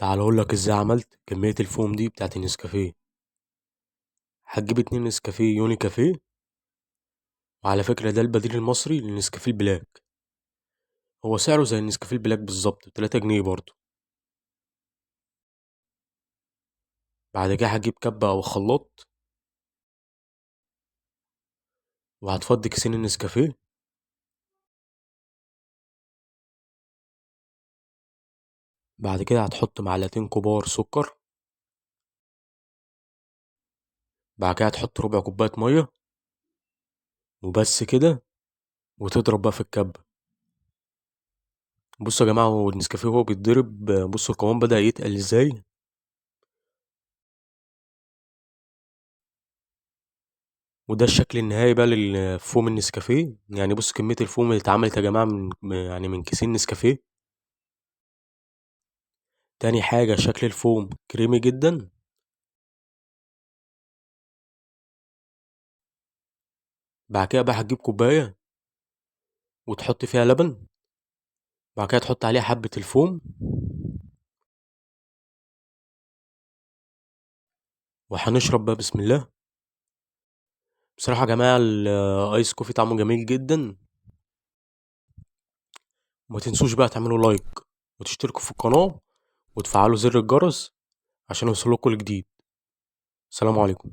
تعال اقول لك ازاي عملت كمية الفوم دي بتاعت النسكافيه. هتجيب 2 نسكافيه يوني كافيه. وعلى فكرة ده البديل المصري للنسكافيه البلاك. هو سعره زي النسكافيه البلاك بالظبط 3 جنيه برضه. بعد كده هتجيب كبة او خلاط. وهتفضي كيسين النسكافيه. بعد كده هتحط معلقتين كبار سكر. بعد كده هتحط ربع كوباية مية. وبس كده. وتضرب بقى في الكبة. بصوا يا جماعة، هو النسكافيه وهو بيتضرب بصوا القوام بدأ يتقل ازاي. وده الشكل النهائي بقى للفوم النسكافيه. يعني بص كمية الفوم اللي اتعملت يا جماعة يعني من كيسين نسكافيه. تاني حاجة شكل الفوم كريمي جدا. بعد كده بقى هتجيب كوباية وتحط فيها لبن. بعد كده تحط عليها حبة الفوم. وهنشرب بقى بسم الله. بصراحة يا جماعة الايس كوفي طعمه جميل جدا. وما تنسوش بقى تعملوا لايك وتشتركوا في القناة وتفعلوا زر الجرس عشان يوصلكوا الجديد. السلام عليكم.